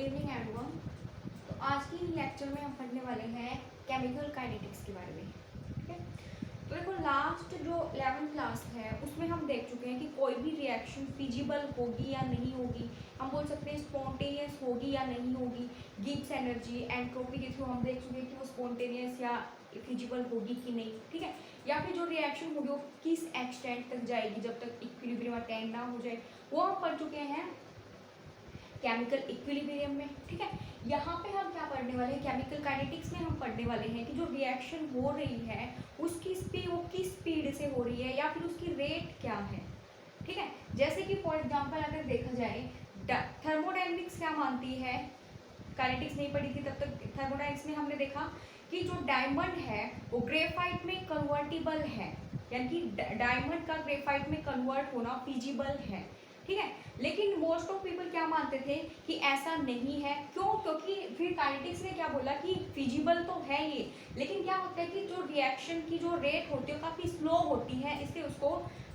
Evening everyone. तो आज की लेक्चर में हम पढ़ने वाले हैं केमिकल काइनेटिक्स के बारे में। ठीक है, तो देखो लास्ट जो 11th क्लास है उसमें हम देख चुके हैं कि कोई भी रिएक्शन फिजिबल होगी या नहीं होगी, हम बोल सकते हैं स्पॉन्टेनियस होगी या नहीं होगी। गिब्स एनर्जी एंट्रोपी के थ्रू हम देख चुके हैं कि वो स्पॉन्टेनियस या फिजिबल होगी कि नहीं। ठीक है, या फिर जो रिएक्शन होगी वो किस एक्सटेंट तक जाएगी जब तक इक्विलिब्रियम अटेन ना हो जाए, वो हम पढ़ चुके हैं केमिकल इक्विलिब्रियम में। ठीक है, यहाँ पे हम क्या पढ़ने वाले हैं, केमिकल काइनेटिक्स में हम पढ़ने वाले हैं कि जो रिएक्शन हो रही है उसकी स्पीड, वो किस स्पीड से हो रही है या फिर उसकी रेट क्या है। ठीक है, जैसे कि फॉर एग्जांपल अगर देखा जाए थर्मोडायनेमिक्स क्या मानती है, काइनेटिक्स नहीं पढ़ी थी तब तक, थर्मोडायनेमिक्स में हमने देखा कि जो डायमंड है वो ग्रेफाइट में कन्वर्टिबल है, यानी कि डायमंड का ग्रेफाइट में कन्वर्ट होना फिजिबल है। ठीक है, लेकिन मोस्ट ऑफ पीपल क्या मानते थे कि ऐसा नहीं है। क्यों? क्योंकि फिर काइनेटिक्स ने क्या बोला कि फिजिबल तो है ये, लेकिन क्या होता है कि जो रिएक्शन की जो रेट होती है काफ़ी स्लो होती है, इसलिए उसको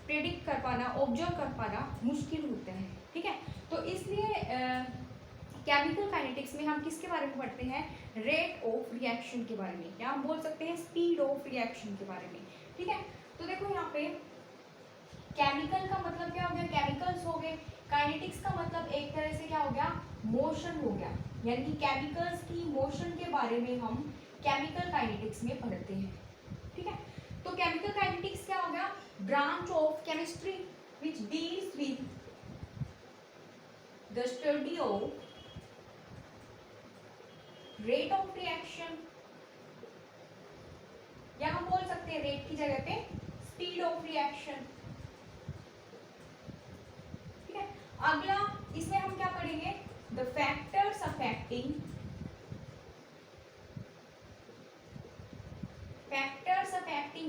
प्रेडिक्ट कर पाना, ऑब्जर्व कर पाना मुश्किल होता है। ठीक है, तो इसलिए केमिकल काइनेटिक्स में हम किसके बारे में पढ़ते हैं, रेट ऑफ रिएक्शन के बारे में, या हम बोल सकते हैं स्पीड ऑफ रिएक्शन के बारे में। ठीक है, तो देखो यहाँ पे केमिकल का मतलब क्या हो गया, केमिकल्स हो गए। काइनेटिक्स का मतलब एक तरह से क्या हो गया, मोशन हो गया, यानी कि केमिकल्स की मोशन के बारे में हम केमिकल काइनेटिक्स में पढ़ते हैं। ठीक है, तो केमिकल काइनेटिक्स क्या हो गया, branch of chemistry which deals with the study of rate of reaction, या हम बोल सकते हैं रेट की जगह पे स्पीड ऑफ रिएक्शन। अगला इसमें हम क्या पढ़ेंगे, the factors affecting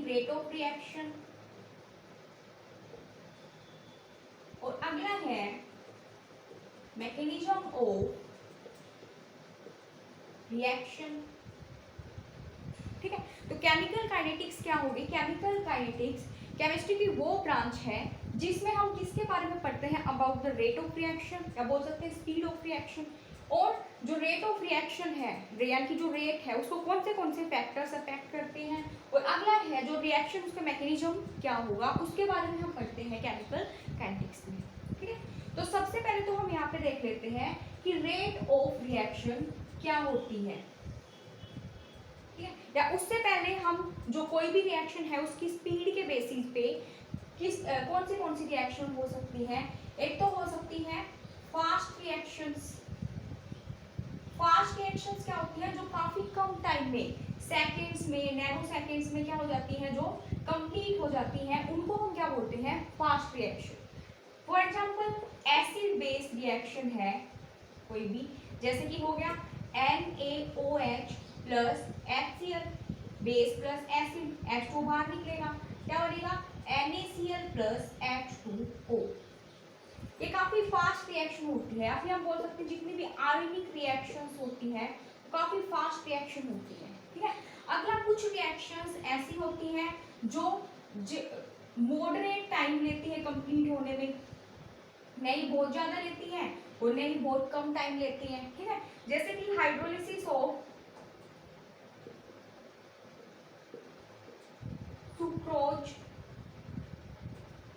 rate of reaction, और अगला है मैकेनिज्म ऑफ रिएक्शन। ठीक है, तो केमिकल काइनेटिक्स क्या होगी, केमिकल काइनेटिक्स केमिस्ट्री की वो ब्रांच है जिसमें हम किसके बारे में पढ़ते हैं, about the rate of reaction, या बोल सकते हैं स्पीड ऑफ रिएक्शन। और जो रेट ऑफ रिएक्शन है, यानी कि जो रेट है उसको कौन से फैक्टर्स अफेक्ट करते हैं, और अगला है जो रिएक्शन उसका मैकेनिज्म क्या होगा, उसके बारे में हम पढ़ते हैं केमिकल काइनेटिक्स में। ठीक है, तो सबसे पहले तो हम यहाँ पे देख लेते हैं कि रेट ऑफ रिएक्शन क्या होती है। या उससे पहले हम जो कोई भी रिएक्शन है उसकी स्पीड के बेसिस पे कौन सी रिएक्शन हो सकती है। एक तो हो सकती है फास्ट रिएक्शंस। फास्ट रिएक्शंस क्या होती है, जो काफी कम टाइम में, सेकंड्स में, नैनो सेकंड्स में क्या हो जाती है, जो कंप्लीट हो जाती है, उनको हम क्या बोलते हैं, fast reaction. For example acid base reaction है कोई भी, जैसे कि हो गया NaOH plus HCl, base plus acid, H2 बाहर निकलेगा, क्या बनेगा NaCl प्लस H2O। ये काफी फास्ट रिएक्शन होती है, या फिर हम बोल सकते हैं जितनी भी आयनिक रिएक्शंस होती है काफी फास्ट रिएक्शन होती है। ठीक है, अगला कुछ रिएक्शंस ऐसी होती हैं जो मॉडरेट टाइम लेती है कंप्लीट होने में, नहीं बहुत ज्यादा लेती है और नहीं बहुत कम टाइम लेती है। ठीक है, जैसे कि हाइड्रोलिसिस ऑफ सुक्रोज।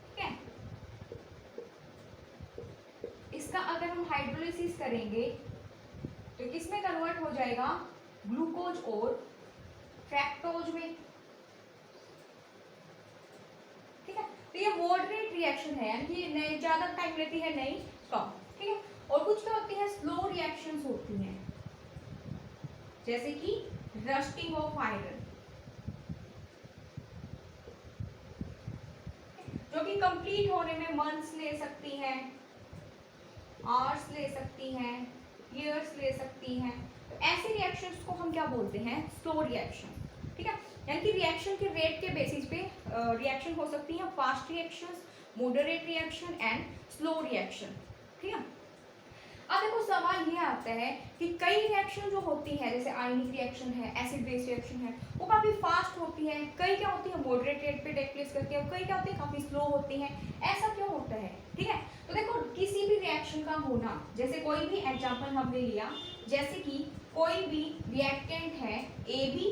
ठीक है, इसका अगर हम हाइड्रोलिसिस करेंगे तो किसमें कन्वर्ट हो जाएगा, ग्लूकोज और फ्रैक्टोज में। ठीक है, तो ये मॉडरेट रिएक्शन है, यानी कि नहीं ज्यादा टाइम लेती है नहीं कम। ठीक है, और कुछ क्या होती है, स्लो रिएक्शंस होती हैं, जैसे कि रस्टिंग ऑफ आयरन, जो कि कंप्लीट होने में मंथ्स ले सकती हैं, आवर्स ले सकती हैं, ईयर्स ले सकती हैं। तो ऐसे रिएक्शंस को हम क्या बोलते हैं, स्लो रिएक्शन। ठीक है, यानी कि रिएक्शन के रेट के बेसिस पे रिएक्शन हो सकती है fast reactions, moderate reaction and slow reaction. ठीक है, अब देखो सवाल ये आता है कि कई रिएक्शन जो होती है, जैसे आयनिक रिएक्शन है, एसिड बेस रिएक्शन है, वो काफी फास्ट होती है, कई क्या होती है मॉडरेट रेट पे टेक प्लेस करती है, कई क्या होती है काफी स्लो होती है। ऐसा क्यों होता है? ठीक है, तो देखो किसी भी रिएक्शन का का होना, जैसे कोई भी एग्जांपल हमने लिया, जैसे कि कोई भी रिएक्टेंट है AB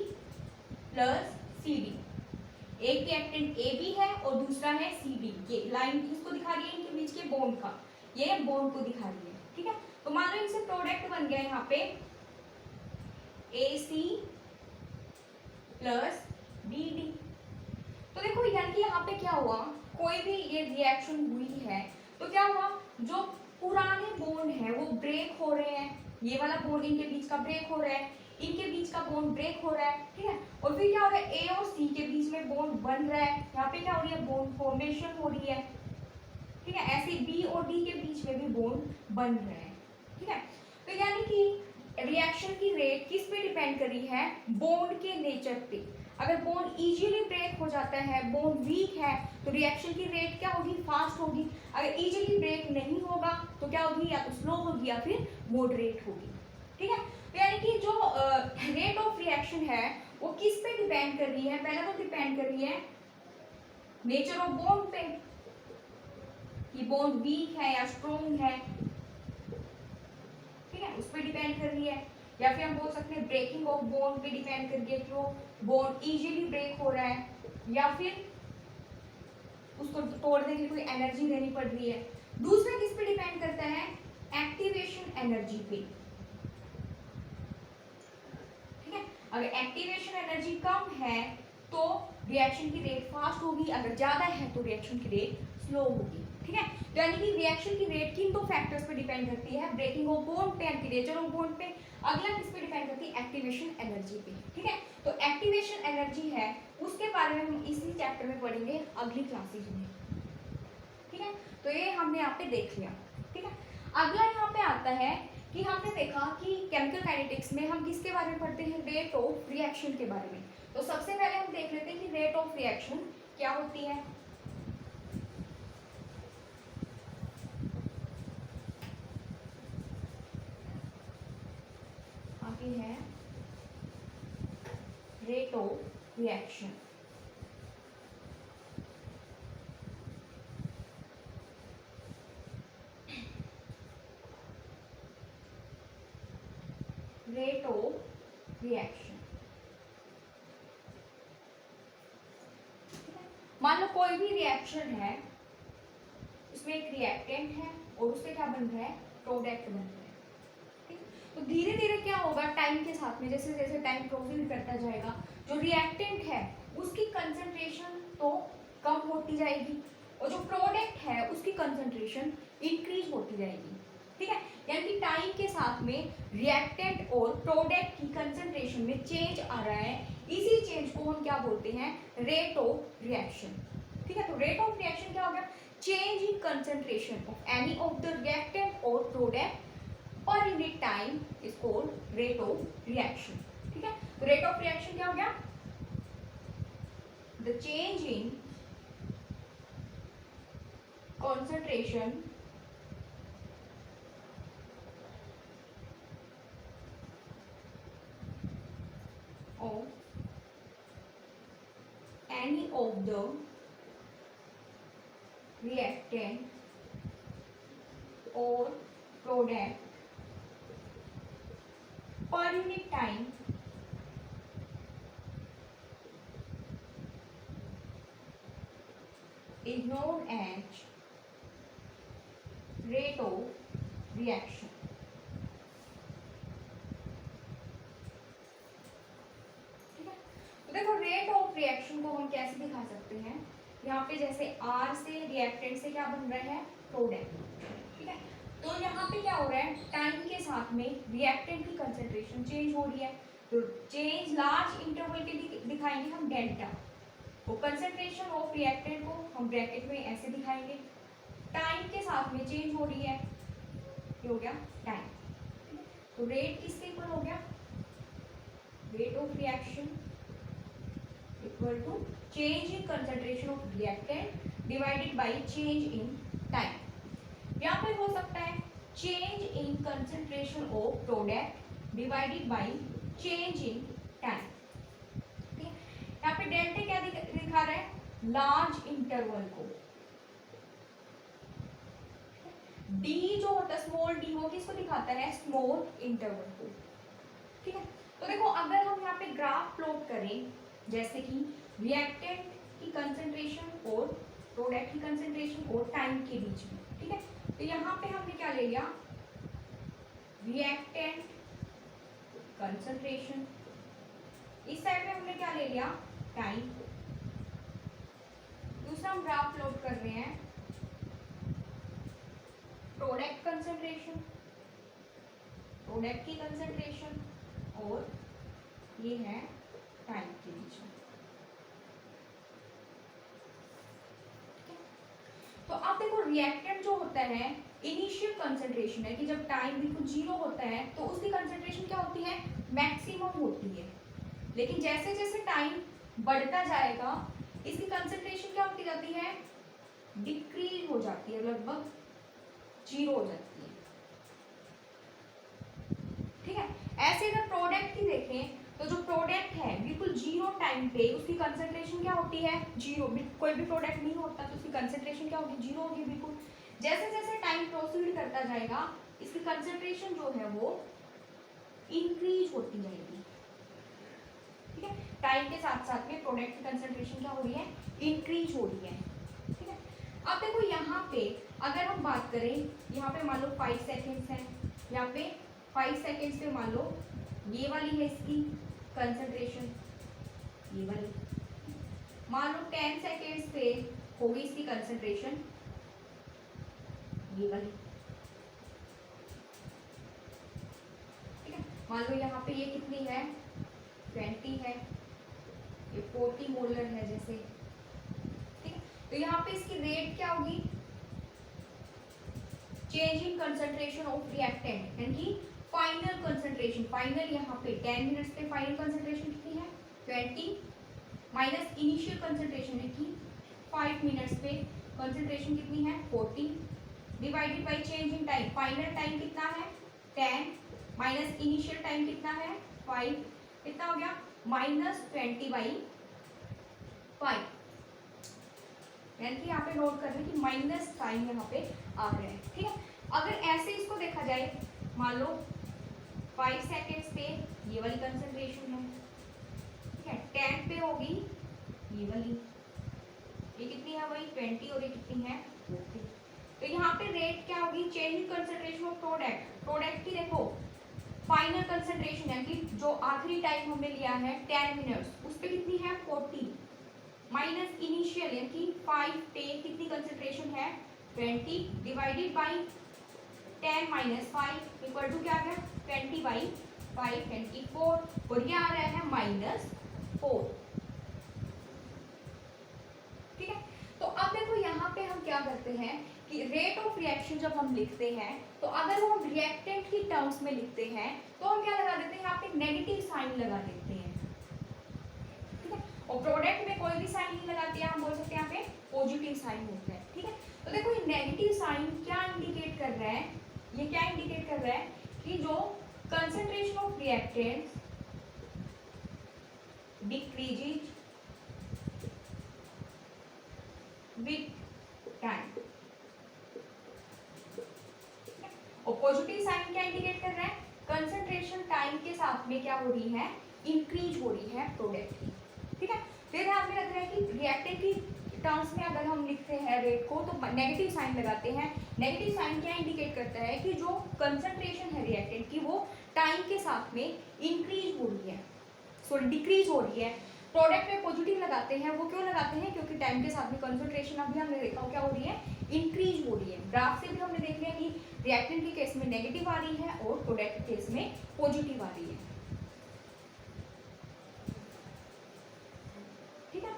प्लस CD, एक रिएक्टेंट AB है और दूसरा है CD, ये लाइन किसको दिखा रही है, इनके बीच के बॉन्ड का, ये बॉन्ड को दिखा रही है, ठीक है। तो मान लो इनसे प्रोडक्ट बन गया यहाँ पे AC प्लस BD। तो देखो यानी कि यहाँ पे क्या हुआ, कोई भी ये रिएक्शन हुई है तो क्या हुआ, जो पुराने बॉन्ड है वो ब्रेक हो रहे हैं, ये वाला बॉन्ड इनके बीच का ब्रेक हो रहा है, इनके बीच का बॉन्ड ब्रेक हो रहा है, ठीक है। और फिर क्या हो रहा है, A और C के बीच में बॉन्ड बन रहा है, यहाँ पे क्या हो रही है, बॉन्ड फॉर्मेशन हो रही है, ठीक है। ऐसे B और D के बीच में भी बॉन्ड बन रहे हैं, ठीक है। तो यानी कि रिएक्शन की रेट किस पे डिपेंड कर रही है, बॉन्ड के नेचर पे। अगर बॉन्ड इजीली ब्रेक हो जाता है, बॉन्ड वीक है, तो रिएक्शन की रेट क्या होगी, फास्ट होगी। अगर इजीली ब्रेक नहीं होगा तो क्या होगी, या तो स्लो होगी या फिर मॉडरेट होगी, ठीक है। तो यानी कि जो रेट ऑफ रिएक्शन है वो किस पे डिपेंड कर रही है, पहले तो डिपेंड कर रही है नेचर ऑफ बॉन्ड पे, कि बॉन्ड वीक है या स्ट्रॉन्ग है, ठीक है, उस पर डिपेंड कर रही है। या फिर हम बोल सकते हैं ब्रेकिंग ऑफ बॉन्ड पे डिपेंड कर रही है कि वो बॉन्ड इजीली ब्रेक हो रहा है, या फिर उसको तोड़ने के लिए कोई एनर्जी देनी पड़ रही है। दूसरा किस पे डिपेंड करता है, एक्टिवेशन एनर्जी पे, ठीक है। अगर एक्टिवेशन एनर्जी कम है तो रिएक्शन की रेट फास्ट होगी, अगर ज्यादा है तो रिएक्शन की रेट स्लो होगी, ठीक है। यानी कि रिएक्शन की रेट किन दो फैक्टर्स पे डिपेंड करती है, ब्रेकिंग ऑफ बॉन्ड पे, नेचर ऑफ बॉन्ड पे। अगला किस पे डिपेंड करती है, एक्टिवेशन एनर्जी पे, ठीक है। तो एक्टिवेशन एनर्जी है उसके बारे में हम इसी चैप्टर में पढ़ेंगे अगली क्लासेस में, ठीक है। तो ये हमने यहाँ पे देख लिया, ठीक है। अगला यहाँ पे आता है कि हमने देखा कि केमिकल काइनेटिक्स में हम किसके बारे में पढ़ते हैं, रेट ऑफ रिएक्शन के बारे में। तो सबसे पहले हम देख लेते हैं कि रेट ऑफ रिएक्शन क्या होती है। आगे है rate of reaction. Rate of reaction, मान लो कोई भी रिएक्शन है, उसमें एक रिएक्टेंट है और उससे क्या बन रहा है, प्रोडक्ट बन रहा है, ठीक। तो धीरे धीरे क्या होगा, टाइम के साथ में जैसे जैसे टाइम प्रोसीड करता जाएगा, जो रिएक्टेंट है उसकी कंसंट्रेशन तो कम होती जाएगी और जो प्रोडक्ट है उसकी कंसंट्रेशन इंक्रीज होती जाएगी, ठीक है। यानी कि टाइम के साथ में रिएक्टेंट और प्रोडक्ट की कंसंट्रेशन में चेंज आ रहा है, इसी चेंज को हम क्या बोलते हैं, रेट ऑफ रिएक्शन, ठीक है। तो रेट ऑफ रिएक्शन क्या हो गया, change in concentration of any of the reactant or product per unit time is called rate of reaction, ठीक है। तो रेट ऑफ रिएक्शन क्या हो गया, the change in concentration of any of the reactant or product per unit time is known as rate of reaction, ठीक है। तो देखो रेट ऑफ रिएक्शन को हम कैसे दिखा सकते हैं, यहाँ पे जैसे R से रिएक्टेंट से क्या बन रहा है, प्रोडक्ट, ठीक है। तो यहाँ पे क्या हो रहा है, टाइम के साथ में रिएक्टेंट की कंसंट्रेशन चेंज हो रही है, तो चेंज लार्ज इंटरवल के लिए दिखाएंगे हम डेल्टा, वो कंसंट्रेशन ऑफ रिएक्टेंट को हम ब्रैकेट में ऐसे दिखाएंगे, टाइम के साथ में चेंज हो रही है, ये हो गया टाइम, तो रेट किसके इक्वल हो गया, rate of reaction equal to change in concentration of reactant divided by change in time. यहाँ पे हो सकता है change in concentration of product divided by change in time, ठीक है। यहाँ पे डेल्टा क्या दिखा रहा है, लार्ज इंटरवल को, डी जो होता है स्मॉल डी, वो किसको दिखाता है, स्मॉल इंटरवल को। ठीक है, तो देखो अगर हम यहाँ पे ग्राफ प्लॉट करें, जैसे कि रिएक्टेंट की कंसंट्रेशन और प्रोडक्ट की कंसंट्रेशन और टाइम के बीच में, ठीक है, तो यहाँ पे हमने क्या ले लिया, रिएक्टेंट कंसंट्रेशन, इस साइड में हमने क्या ले लिया, टाइम। दूसरा हम ग्राफ प्लॉट कर रहे हैं प्रोडक्ट कंसंट्रेशन, प्रोडक्ट की कंसंट्रेशन और ये है टाइम के बीच में। तो आप देखो रिएक्टेंट जो होता है इनिशियल कंसंट्रेशन है कि जब टाइम बिल्कुल जीरो होता है तो उसकी कंसंट्रेशन क्या होती है, मैक्सिमम होती है। लेकिन जैसे जैसे टाइम बढ़ता जाएगा इसकी कंसंट्रेशन क्या होती जाती है, डिक्रीज हो जाती है, लगभग जीरो हो जाती है। ठीक है, ऐसे अगर प्रोडक्ट की देखें तो जो प्रोडक्ट है बिल्कुल जीरो टाइम पे उसकी कंसंट्रेशन क्या होती है, जीरो। कोई भी प्रोडक्ट नहीं होता तो उसकी कंसंट्रेशन क्या होगी, जीरो होगी बिल्कुल। जैसे जैसे टाइम प्रोसीड करता जाएगा इसकी कंसंट्रेशन जो है वो इंक्रीज होती जाएगी। ठीक है, टाइम के साथ साथ में प्रोडक्ट की कंसंट्रेशन क्या हो रही है, इंक्रीज हो रही है। ठीक है, अब देखो यहाँ पे अगर हम बात करें, यहाँ पे मान लो 5 सेकेंड्स है, यहाँ पे 5 सेकेंड्स पे मान लो ये वाली है इसकी कंसंट्रेशन, ये वाली। मान लो 10 सेकेंड्स पे होगी इसकी कंसंट्रेशन, ये वाली। ठीक है, मान लो यहाँ पे ये कितनी है, 20 है, ये 40 मोलर है जैसे। ठीक है, तो यहाँ पे इसकी रेट क्या होगी, change in concentration of reactant यानी कि फाइनल कंसंट्रेशन। फाइनल यहाँ पे 10 मिनट्स पे फाइनल कंसंट्रेशन कितनी है, 20 माइनस इनिशियल कंसंट्रेशन है कि 5 मिनट्स पे कंसंट्रेशन कितनी है, 40 divided by change in time. Final time कितना है, 10 माइनस इनिशियल टाइम कितना है, 5, कितना हो गया, -20/5। यानी कि यहाँ पे नोट कर रहे हैं कि माइनस टाइम यहाँ पे आ रहा है। ठीक है, अगर ऐसे इसको देखा जाए, मान लो 5 सेकेंड्स पे ये वाली कंसंट्रेशन है, ठीक है, 10 पे होगी ये वाली, ये कितनी है भाई 20 और ये कितनी है 40। तो यहाँ पे रेट क्या होगी, change in concentration of product. Product की देखो फाइनल कंसंट्रेशन यानी कि जो आखिरी टाइम हमने लिया है 10 मिनट्स, उस पे कितनी है 40 माइनस इनिशियल यानी कि 5 पे कितनी कंसंट्रेशन है 20 divided by 10 minus 5 equal to क्या आ गया 20/5 24 और ये आ रहा है -4। ठीक है, तो अब देखो यहाँ पे हम क्या करते हैं कि रेट ऑफ रिएक्शन जब हम लिखते हैं तो अगर वो हम रिएक्टेंट की टर्म्स में लिखते हैं तो हम क्या लगा देते हैं, यहाँ पे नेगेटिव साइन लगा देते हैं। ठीक है, और प्रोडक्ट में कोई भी साइन नहीं लगाते हैं, हम बोल सकते हैं यहाँ पे पॉजिटिव साइन होता है। ठीक है, तो देखो ये नेगेटिव साइन क्या इंडिकेट कर रहा है, ये क्या इंडिकेट कर रहा है कि जो concentration of reactants decreases with time. और पॉजिटिव साइन क्या इंडिकेट कर रहा है, कंसंट्रेशन टाइम के साथ में क्या हो रही है, इंक्रीज हो रही है प्रोडक्ट की। ठीक है, फिर ध्यान में रख रहे हैं कि रिएक्टेंट की टर्म्स में अगर हम लिखते हैं रेट को तो नेगेटिव साइन लगाते हैं। नेगेटिव साइन क्या इंडिकेट करता है कि जो कंसंट्रेशन है रिएक्टेंट की वो टाइम के साथ में इंक्रीज हो रही है, सॉरी डिक्रीज हो रही है। प्रोडक्ट में पॉजिटिव लगाते हैं, वो क्यों लगाते हैं, क्योंकि टाइम के साथ में कंसंट्रेशन अभी हमने देखा क्या हो रही है, इंक्रीज हो रही है। ग्राफ से भी हमने देख लिया कि रिएक्टेंट के केस में नेगेटिव आ रही है और प्रोडक्ट के केस में पॉजिटिव आ रही है। ठीक है,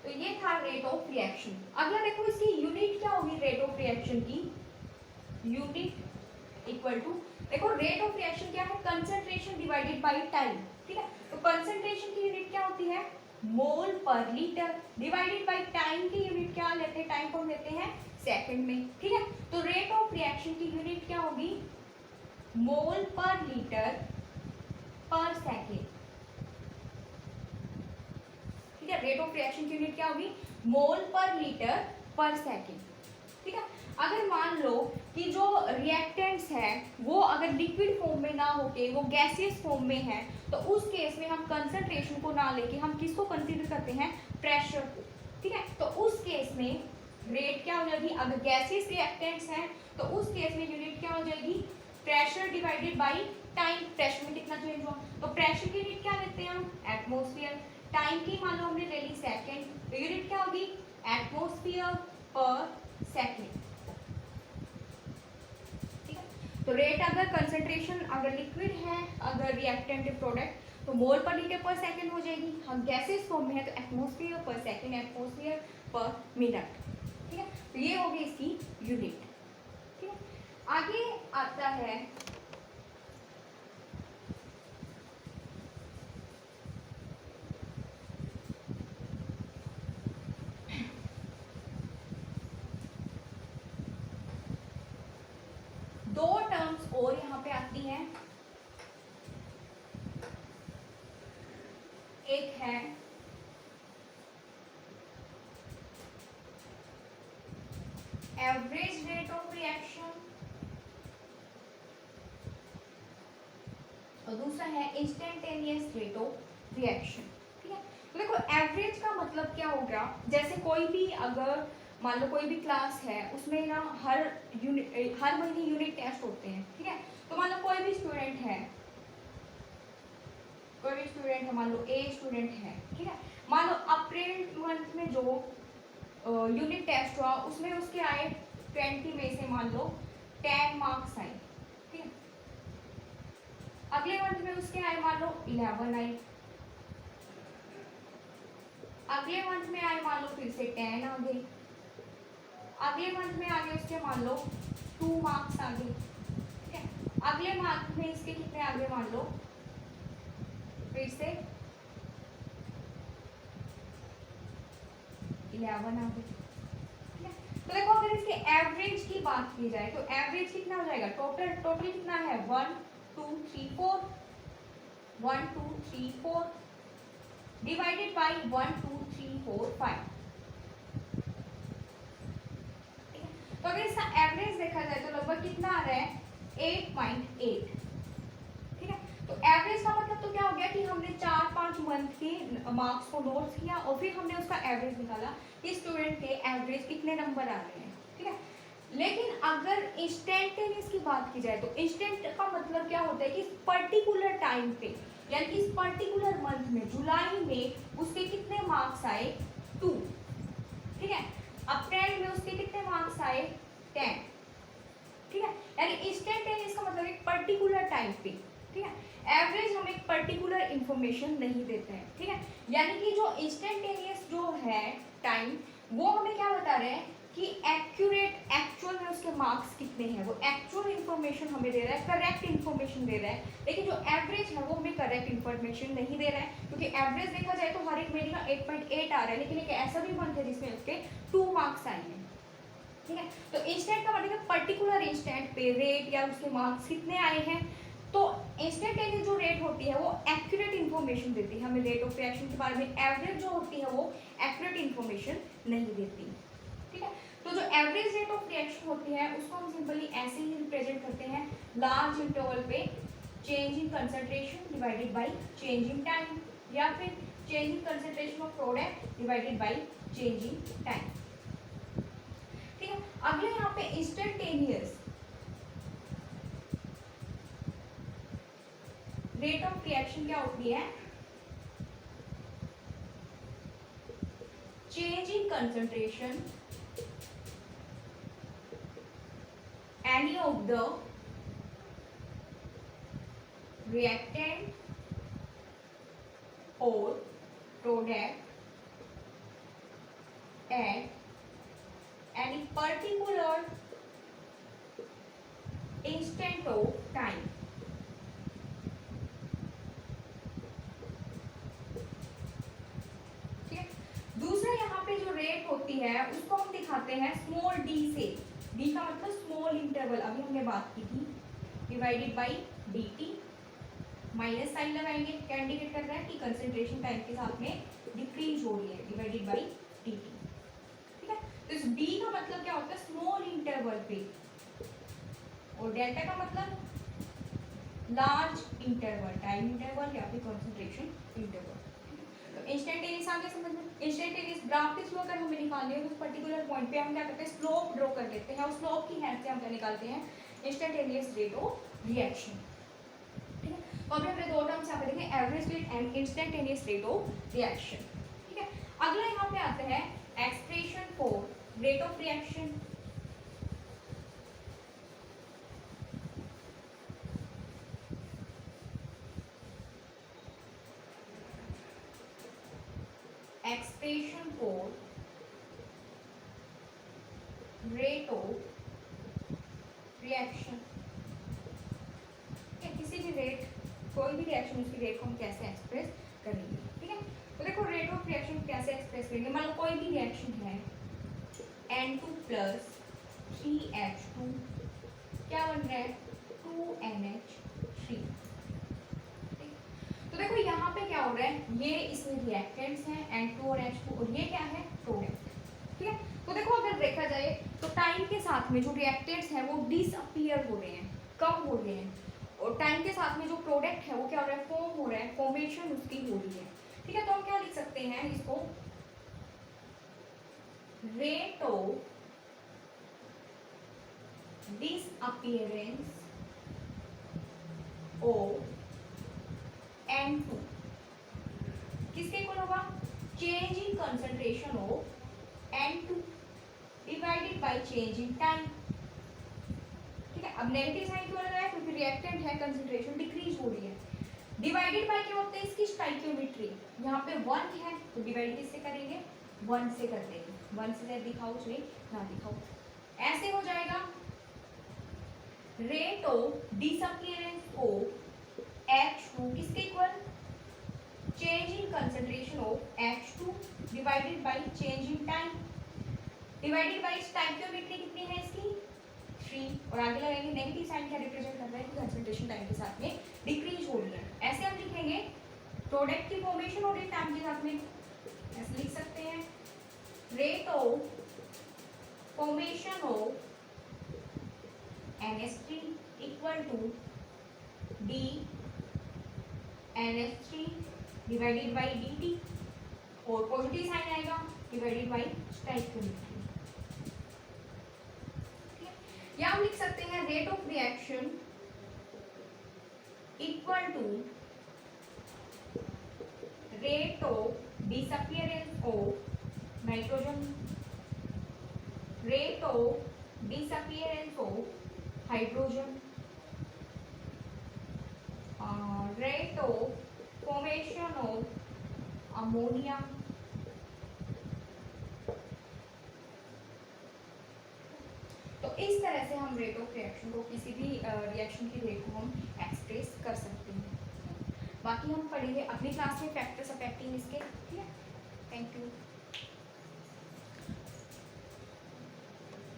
तो ये था रेट ऑफ रिएक्शन। अगला देखो इसकी यूनिट क्या होगी रेट ऑफ रिएक्शन की, यूनिट इक्वल टू, देखो रेट ऑफ रिएक्शन क्या है, कंसंट्रेशन डिवाइडेड बाय टाइम। ठीक है, तो कंसंट्रेशन की यूनिट क्या होती है, मोल पर लीटर, डिवाइडेड बाय टाइम की यूनिट क्या लेते हैं, टाइम को लेते हैं सेकंड में। ठीक है, तो रेट ऑफ रिएक्शन की यूनिट क्या होगी, मोल पर लीटर पर सेकेंड। ठीक है, रेट ऑफ रिएक्शन की यूनिट क्या होगी, मोल पर लीटर पर सेकेंड। ठीक है। अगर मान लो कि जो रिएक्टेंट्स है वो अगर लिक्विड फॉर्म में ना होके वो गैसियस फॉर्म में है, तो उस केस में हम कंसंट्रेशन को ना लेके हम किसको कंसीडर करते हैं, प्रेशर को। ठीक है, तो उस केस में रेट क्या हो जाएगी, अगर गैसियस रिएक्टेंट्स हैं तो उस केस में यूनिट क्या हो जाएगी, pressure divided by time. Pressure में कितना चेंज हुआ, तो प्रेशर की यूनिट क्या लेते हैं हम, एटमॉस्फेयर। टाइम की मान लो हमने ले ली सेकंड, तो यूनिट क्या होगी, एटमॉस्फेयर पर सेकंड। ठीक है, तो रेट अगर कंसंट्रेशन अगर लिक्विड है, अगर रिएक्टेंट प्रोडक्ट, तो मोल पर लीटर पर सेकंड हो जाएगी। हम गैसेस फॉर्म में है तो एटमॉस्फेयर पर सेकंड, एटमॉस्फेयर पर मिनट। ठीक है, तो ये होगी इसकी यूनिट। ठीक है, आगे आता है दो टर्म्स और यहाँ पे आती हैं। एक है एवरेज रेट ऑफ रिएक्शन और दूसरा है इंस्टेंटेनियस रेट ऑफ रिएक्शन। ठीक है, तो देखो एवरेज का मतलब क्या होगा, जैसे कोई भी अगर मान लो कोई भी क्लास है उसमें ना हर महीने यूनिट टेस्ट होते हैं। ठीक है, तो मान लो कोई भी स्टूडेंट है, मान लो ए स्टूडेंट है। ठीक है, मान लो अप्रैल मंथ में जो यूनिट टेस्ट हुआ उसमें उसके आए 20 में से मान लो 10 मार्क्स आए। ठीक है, अगले मंथ में उसके आए मान लो 11 आए, अगले मंथ में आए मान लो फिर से 10 आ गए, अगले मंथ में आगे उसके मान लो 2 मार्क्स आ गए। ठीक है, अगले मंथ में इसके कितने आगे मान लो फिर से 11 आ गए। तो देखो अगर इसके एवरेज की बात की जाए तो एवरेज कितना हो जाएगा, टोटल कितना है 1 2 3 4, 1 2 3 4 डिवाइडेड बाय 1 2 3 4 5। तो अगर इसका एवरेज देखा जाए तो लगभग कितना आ रहा है 8.8। ठीक है, तो एवरेज का मतलब तो क्या हो गया कि हमने 4-5 मंथ के मार्क्स को नोट किया और फिर हमने उसका एवरेज निकाला कि स्टूडेंट के एवरेज कितने नंबर आ रहे हैं। ठीक है, लेकिन अगर इंस्टेंटेनियस की बात की जाए तो इंस्टेंट का मतलब क्या होता है कि पर्टिकुलर टाइम पे यानी कि इस पर्टिकुलर मंथ में जुलाई में उसके कितने मार्क्स आए 2। ठीक है, अप्रैल में उसके कितने मार्क्स आए 10। ठीक है, यानी इंस्टेंटेनियस का मतलब एक पर्टिकुलर टाइम पे। ठीक है, एवरेज हम एक पर्टिकुलर इंफॉर्मेशन नहीं देते हैं। ठीक है, यानी कि जो इंस्टेंटेनियस जो है टाइम वो हमें क्या बता रहे हैं कि एक्यूरेट एक्चुअल में उसके मार्क्स कितने हैं, वो एक्चुअल इंफॉर्मेशन हमें दे रहा है, करेक्ट इंफॉर्मेशन दे रहा है। लेकिन जो एवरेज है वो हमें करेक्ट इंफॉर्मेशन नहीं दे रहा है, क्योंकि एवरेज देखा जाए तो हर एक महीने का 8.8 आ रहा है, लेकिन एक ऐसा भी मंथ है जिसमें उसके 2 मार्क्स आए हैं। ठीक है, तो इंस्टेंट का मतलब पर्टिकुलर इंस्टेंट पे रेट या उसके मार्क्स कितने आए हैं। तो इंस्टेंटेनियस जो रेट होती है वो एक्यूरेट इन्फॉर्मेशन देती है हमें रेट ऑफ रिएक्शन के बारे में। एवरेज जो होती है वो एक्यूरेट इन्फॉर्मेशन नहीं देती। ठीक है, तो जो एवरेज रेट ऑफ रिएक्शन होती है उसको हम सिंपली ऐसे ही रिप्रेजेंट करते हैं, लार्ज इंटरवल पे change in concentration divided by change in time, या फिर change in concentration of product divided by change in time. ठीक है, अगले यहाँ पे इंस्टेंटेनियस रेट ऑफ रिएक्शन क्या होती है, change in concentration any of the reactant or product at any particular instant of time। ठीक है, दूसरा यहाँ पे जो रेट होती है उसको हम दिखाते हैं स्मॉल डी से। डी का मतलब स्मॉल इंटरवल, अभी हमने बात की थी, divided by dt, minus sign लगाएंगे, क्या इंडिकेट कर रहा है कि कंसंट्रेशन टाइम के साथ में डिक्रीज हो रही है, डिवाइडेड बाय dt। ठीक है, तो इस d का मतलब क्या होता है, स्मॉल इंटरवल पे, और डेल्टा का मतलब लार्ज इंटरवल, टाइम इंटरवल या फिर कंसंट्रेशन इंटरवल। तो इंस्टेंटेनियस आगे समझ में, इंस्टेंटेनियस ग्राफ के थ्रू अगर हमें निकालने है उस पर्टिकुलर पॉइंट पे हम क्या करते हैं, स्लोप ड्रॉ कर लेते हैं, और स्लोप की हेल्प से हम क्या निकालते हैं, इंस्टेंटेनियस रेट ऑफ रिएक्शन। ठीक है, तो अभी हमने दो टर्म्स यहाँ पे देखे, average rate and instantaneous rate of reaction. ठीक है, अगला यहाँ पे आता है expression for rate of reaction. Expression for rate of reaction, किसी भी रेट, कोई भी रिएक्शन उसकी रेट को हम कैसे एक्सप्रेस करेंगे। ठीक है, तो देखो रेट ऑफ रिएक्शन कैसे एक्सप्रेस करेंगे। मान लो कोई भी रिएक्शन है, N2 प्लस 3H2 क्या बन रहा है, 2NH3। तो देखो यहाँ पे क्या हो रहा है, ये इसमें रिएक्टेंट्स हैं N2 और H2, और ये क्या है, प्रोडक्ट। ठीक है, तो देखो अगर देखा जाए तो टाइम के साथ में जो रिएक्टेंट्स हैं वो डिसअपीयर हो रहे हैं, कम हो रहे हैं, और टाइम के साथ में जो प्रोडक्ट है वो क्या हो रहा है, फॉर्म हो रहा है, फॉर्मेशन उसकी हो रही है। ठीक है, तो हम क्या लिख सकते हैं इसको, rate of disappearance of N2 किसके इक्वल होगा, change in concentration of N2 divided by change in time. ठीक है, अब नेगेटिव साइन क्यों लगाया, क्योंकि रिएक्टेंट है, कंसंट्रेशन डिक्रीज हो रही है। डिवाइडेड बाय क्या होता है, इसकी स्टाइकियोमेट्री, यहाँ पे 1 है तो डिवाइड किससे करेंगे, 1 से कर देंगे। 1 से दिखाओ चाहे ना दिखाओ, ऐसे हो जाएगा rate of disappearance of H2 किसके equal, change in concentration of H2 divided by change in time, divided by stoichiometry कितनी है इसकी, 3, और आगे लगाएंगे नेगेटिव साइन, क्या रिप्रेजेंट कर रहा है कि कंसंट्रेशन टाइम के साथ में डिक्रीज हो रही है। ऐसे हम लिखेंगे प्रोडक्ट की फॉर्मेशन हो रही है टाइम के साथ में, ऐसे लिख सकते हैं rate of formation of NH3 equal to D NH3 divided by dt, और पॉजिटिव साइन आएगा डिवाइडेड बाय स्टाइकियोमेट्री। या हम लिख सकते हैं rate of reaction equal to rate of disappearance of nitrogen, rate of disappearance of hydrogen, rate of formation of ammonia. तो इस तरह से हम रेट ऑफ रिएक्शन को, किसी भी रिएक्शन की रेट को हम एक्सप्रेस कर सकते हैं। बाकी हम पढ़ेंगे अपनी क्लास में फैक्टर्स अफेक्टिंग इसके। ठीक है, थैंक यू।